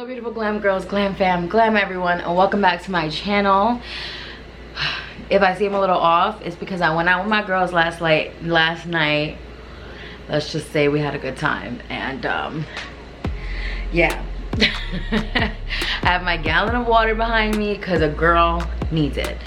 Hello beautiful glam girls, glam fam, glam everyone, and welcome back to my channel. If I seem a little off, it's because I went out with my girls last night. Let's just say we had a good time, and yeah. I have my gallon of water behind me because a girl needs it.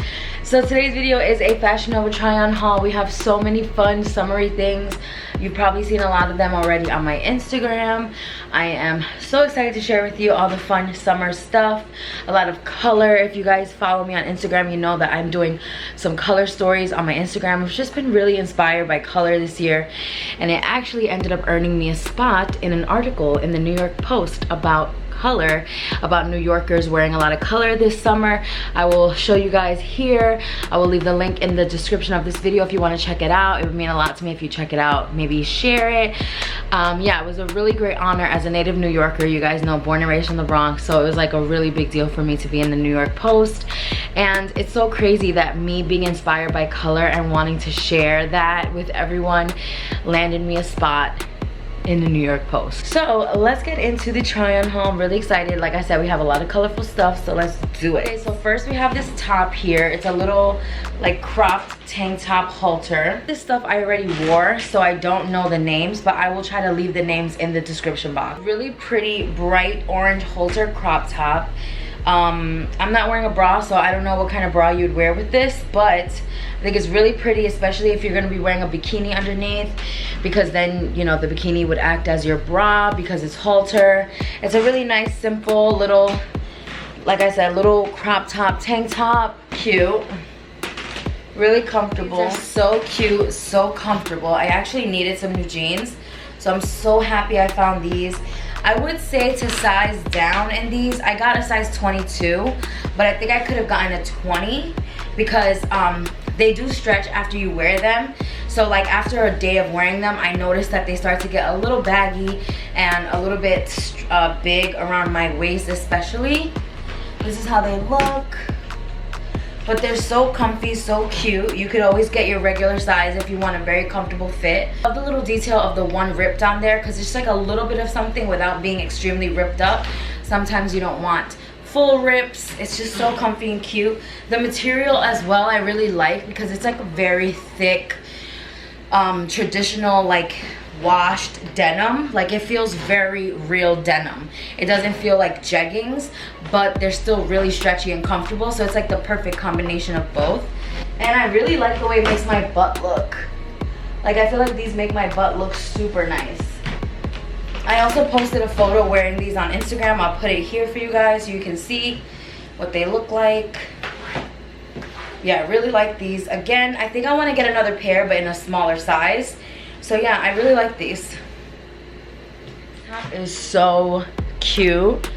So today's video is a Fashionnova try-on haul. We have so many fun summery things. You've probably seen a lot of them already on my Instagram. I am so excited to share with you all the fun summer stuff. A lot of color. If you guys follow me on Instagram, you know that I'm doing some color stories on my Instagram. I've just been really inspired by color this year, and it actually ended up earning me a spot in an article in the New York Post about color, about New Yorkers wearing a lot of color this summer. I will show you guys here. I will leave the link in the description of this video if you want to check it out. It would mean a lot to me if you check it out, maybe share it. Yeah, it was a really great honor as a native New Yorker. You guys know, born and raised in the Bronx, so it was like a really big deal for me to be in the New York Post. And it's so crazy that me being inspired by color and wanting to share that with everyone landed me a spot in the New York Post. So let's get into the try-on haul. I'm really excited. Like I said, we have a lot of colorful stuff, so let's do it. Okay, so first we have this top here. It's a little like cropped tank top halter. This stuff I already wore, so I don't know the names, but I will try to leave the names in the description box. Really pretty bright orange halter crop top. I'm not wearing a bra, so I don't know what kind of bra you'd wear with this, but I think it's really pretty, especially if you're going to be wearing a bikini underneath, because then, you know, the bikini would act as your bra because it's halter. It's a really nice, simple little, like I said, little crop top, tank top. Cute. Really comfortable. These are so cute, so comfortable. I actually needed some new jeans, so I'm so happy I found these. I would say to size down in these. I got a size 22, but I think I could have gotten a 20 because they do stretch after you wear them. So like after a day of wearing them, I noticed that they start to get a little baggy and a little bit big around my waist especially. This is how they look. But they're so comfy, so cute. You could always get your regular size if you want a very comfortable fit. I love the little detail of the one rip down there because it's just like a little bit of something without being extremely ripped up. Sometimes you don't want full rips. It's just so comfy and cute. The material as well I really like because it's like a very thick, traditional like washed denim. Like it feels very real denim. It doesn't feel like jeggings, but they're still really stretchy and comfortable, so it's like the perfect combination of both. And I really like the way it makes my butt look. Like I feel like these make my butt look super nice. I also posted a photo wearing these on Instagram. I'll put it here for you guys so you can see what they look like. Yeah, I really like these. Again, I think I want to get another pair but in a smaller size. So yeah, I really like these. Top is so cute.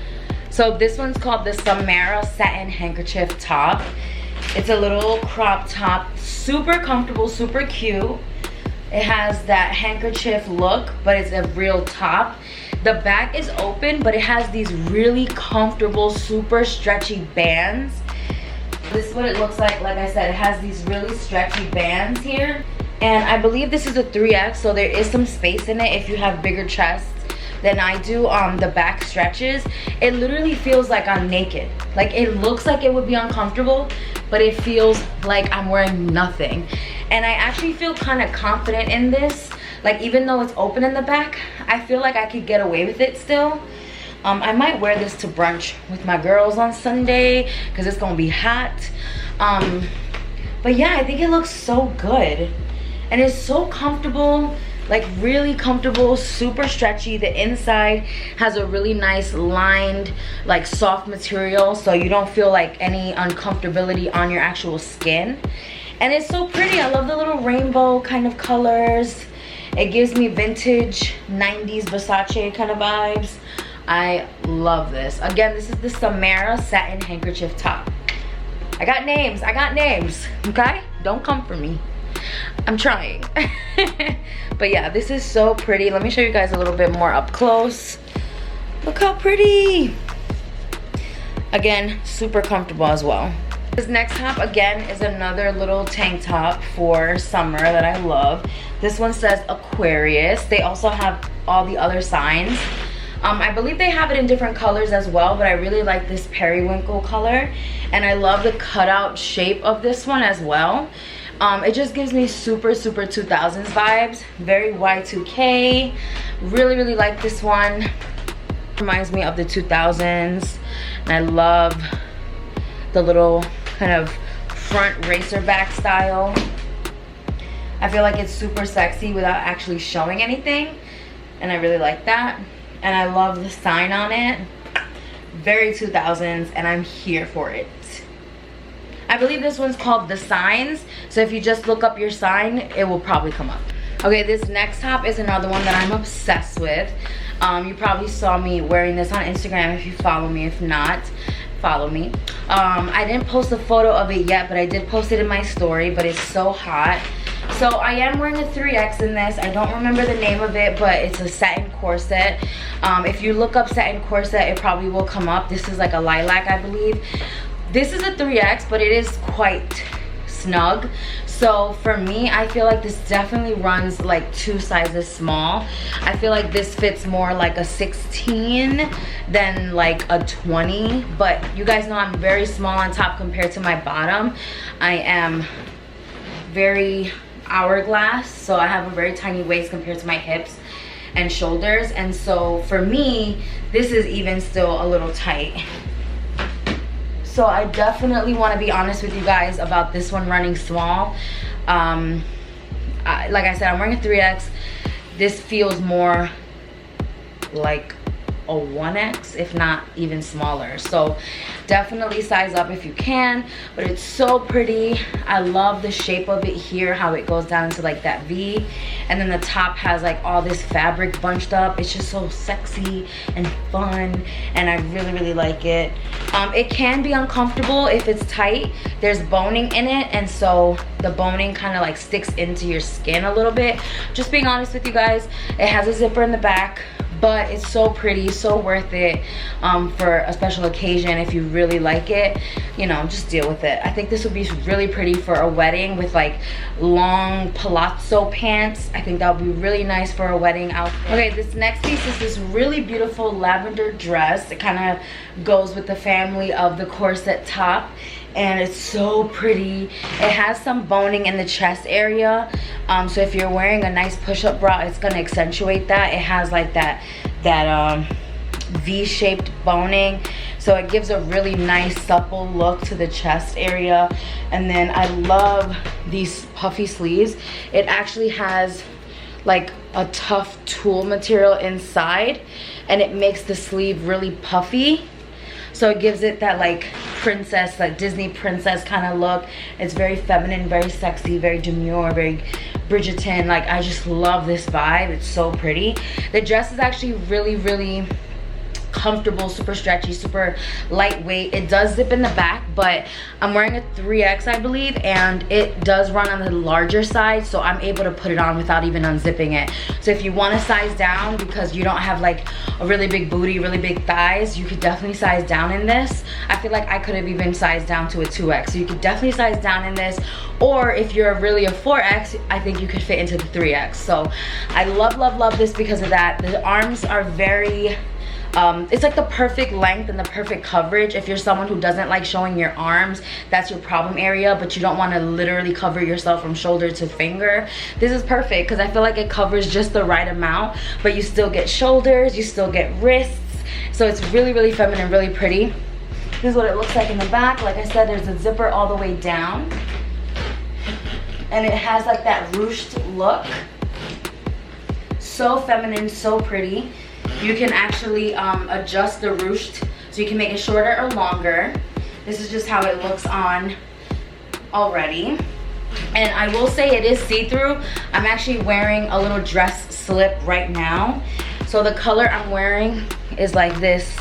So this one's called the Samara Satin Handkerchief Top. It's a little crop top, super comfortable, super cute. It has that handkerchief look, but it's a real top. The back is open, but it has these really comfortable, super stretchy bands. This is what it looks like. Like I said, it has these really stretchy bands here. And I believe this is a 3X, so there is some space in it if you have bigger chests than I do. The back stretches. It literally feels like I'm naked. Like it looks like it would be uncomfortable, but it feels like I'm wearing nothing. And I actually feel kind of confident in this. Like even though it's open in the back, I feel like I could get away with it still. I might wear this to brunch with my girls on Sunday because it's gonna be hot. But yeah, I think it looks so good. And it's so comfortable, like really comfortable, super stretchy. The inside has a really nice lined, like soft material, so you don't feel like any uncomfortability on your actual skin. And it's so pretty. I love the little rainbow kind of colors. It gives me vintage 90s Versace kind of vibes. I love this. Again, this is the Samara Satin Handkerchief Top. I got names, okay? Don't come for me. I'm trying. But yeah, this is so pretty. Let me show you guys a little bit more up close. Look how pretty. Again, super comfortable as well. This next top again is another little tank top for summer that I love. This one says Aquarius. They also have all the other signs. I believe they have it in different colors as well, but I really like this periwinkle color, and I love the cutout shape of this one as well. It just gives me super 2000s vibes, very Y2K. Really like this one. Reminds me of the 2000s, and I love the little kind of front racer back style. I feel like it's super sexy without actually showing anything, and I really like that. And I love the sign on it, very 2000s, and I'm here for it. I believe this one's called The Signs, so if you just look up your sign, it will probably come up. Okay, this next top is another one that I'm obsessed with. You probably saw me wearing this on Instagram if you follow me. If not, follow me. I didn't post a photo of it yet, but I did post it in my story, but it's so hot. So I am wearing a 3X in this. I don't remember the name of it, but it's a satin corset. If you look up satin corset, it probably will come up. This is like a lilac, I believe. This is a 3X, but it is quite snug. So for me, I feel like this definitely runs like 2 sizes small. I feel like this fits more like a 16 than like a 20, but you guys know I'm very small on top compared to my bottom. I am very hourglass, so I have a very tiny waist compared to my hips and shoulders, and so for me this is even still a little tight. So I definitely want to be honest with you guys about this one running small. Like I said, I'm wearing a 3X. This feels more like a 1X, if not even smaller. So definitely size up if you can, but it's so pretty. I love the shape of it here, how it goes down into like that V, and then the top has like all this fabric bunched up. It's just so sexy and fun, and I really like it. It can be uncomfortable if it's tight. There's boning in it, and so the boning kind of like sticks into your skin a little bit. Just being honest with you guys, it has a zipper in the back, but it's so pretty, so worth it for a special occasion. If you really like it, you know, just deal with it. I think this would be really pretty for a wedding with like long palazzo pants. I think that would be really nice for a wedding outfit. Okay, this next piece is this really beautiful lavender dress. It kind of goes with the family of the corset top, and it's so pretty. It has some boning in the chest area, so if you're wearing a nice push-up bra, it's gonna accentuate that. It has like that V-shaped boning, so it gives a really nice supple look to the chest area. And then I love these puffy sleeves. It actually has like a tough tulle material inside, and it makes the sleeve really puffy, so it gives it that like princess, like Disney princess kind of look. It's very feminine, very sexy, very demure, very Bridgerton. Like, I just love this vibe. It's so pretty. The dress is actually really comfortable, super stretchy, super lightweight. It does zip in the back, but I'm wearing a 3X, I believe, and it does run on the larger side, so I'm able to put it on without even unzipping it. So if you want to size down because you don't have like a really big booty, really big thighs, you could definitely size down in this. I feel like I could have even sized down to a 2X, so you could definitely size down in this. Or if you're really a 4X, I think you could fit into the 3X. So I love this because of that. The arms are very it's like the perfect length and the perfect coverage. If you're someone who doesn't like showing your arms, that's your problem area, but you don't want to literally cover yourself from shoulder to finger, this is perfect because I feel like it covers just the right amount, but you still get shoulders, you still get wrists, so it's really feminine, really pretty. This is what it looks like in the back. Like I said, there's a zipper all the way down, and it has like that ruched look. So feminine, so pretty. You can actually adjust the ruched, so you can make it shorter or longer. This is just how it looks on already. And I will say it is see-through. I'm actually wearing a little dress slip right now. So the color I'm wearing is like this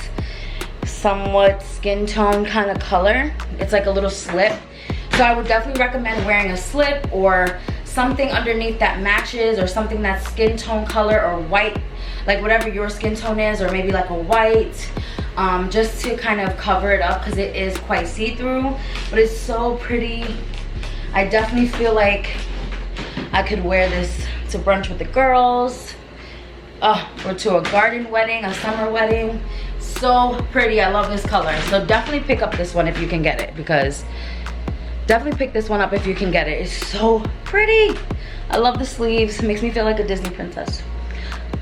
somewhat skin tone kind of color. It's like a little slip. So I would definitely recommend wearing a slip or something underneath that matches, or something that's skin tone color or white, like whatever your skin tone is, or maybe like a white, just to kind of cover it up because it is quite see-through, but it's so pretty. I definitely feel like I could wear this to brunch with the girls. or to a garden wedding, a summer wedding. So pretty. I love this color. So definitely pick up this one if you can get it, because definitely pick this one up if you can get it. It's so pretty. I love the sleeves. It makes me feel like a Disney princess.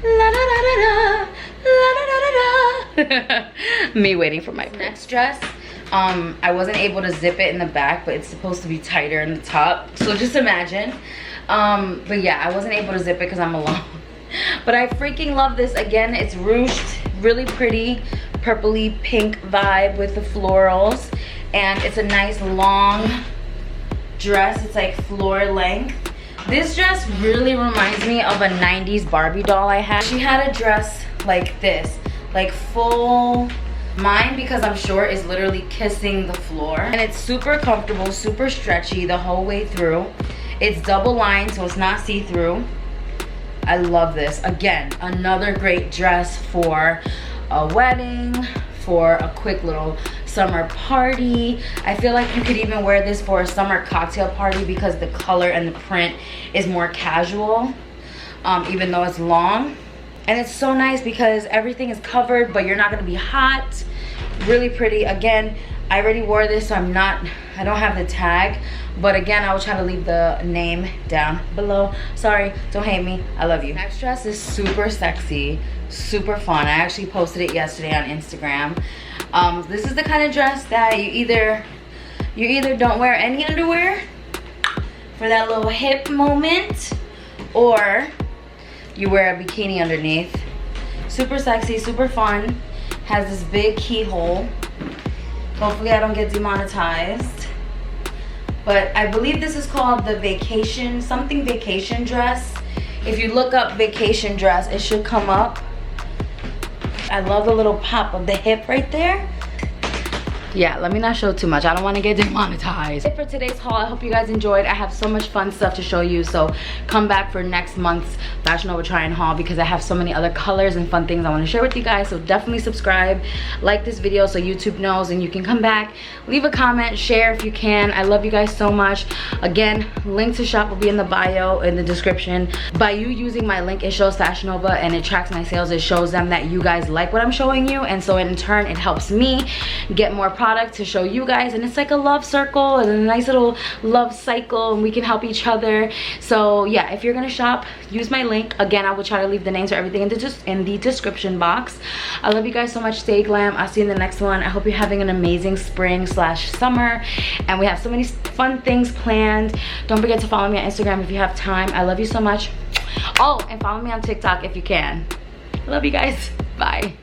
La da da da da, la da da da da. Me waiting for my next dress. I wasn't able to zip it in the back, but it's supposed to be tighter in the top. So just imagine. But yeah, I wasn't able to zip it because I'm alone. But I freaking love this. Again, it's ruched, really pretty, purpley pink vibe with the florals. And it's a nice long dress. It's like floor length. This dress really reminds me of a 90s Barbie doll I had. She had a dress like this, like full. Mine, because I'm short, is literally kissing the floor. And it's super comfortable, super stretchy the whole way through. It's double lined, so it's not see-through. I love this. Again, another great dress for a wedding, for a quick little summer party. I feel like you could even wear this for a summer cocktail party because the color and the print is more casual, even though it's long. And it's so nice because everything is covered, but you're not gonna be hot. Really pretty. Again, I already wore this, so I don't have the tag. But again, I will try to leave the name down below. Sorry, don't hate me. I love you. Next dress is super sexy, super fun. I actually posted it yesterday on Instagram. This is the kind of dress that you either don't wear any underwear for that little hip moment, or you wear a bikini underneath. Super sexy, super fun. Has this big keyhole. Hopefully I don't get demonetized. But I believe this is called the vacation dress. If you look up vacation dress, it should come up. I love the little pop of the hip right there. Yeah, let me not show too much. I don't want to get demonetized. That's it for today's haul. I hope you guys enjoyed. I have so much fun stuff to show you, so come back for next month's Fashionnova try and haul because I have so many other colors and fun things I want to share with you guys. So definitely subscribe, like this video so YouTube knows, and you can come back, leave a comment, share if you can. I love you guys so much. Again, link to shop will be in the bio, in the description. By you using my link, it shows Fashionnova and it tracks my sales. It shows them that you guys like what I'm showing you, and so in turn it helps me get more product to show you guys, and it's like a love circle and a nice little love cycle, and we can help each other. So yeah, if you're gonna shop, use my link. Again, I will try to leave the names or everything in the description box. I love you guys so much. Stay glam. I'll see you in the next one. I hope you're having an amazing spring/summer, and we have so many fun things planned. Don't forget to follow me on Instagram if you have time. I love you so much. Oh, and follow me on TikTok if you can. I love you guys. Bye.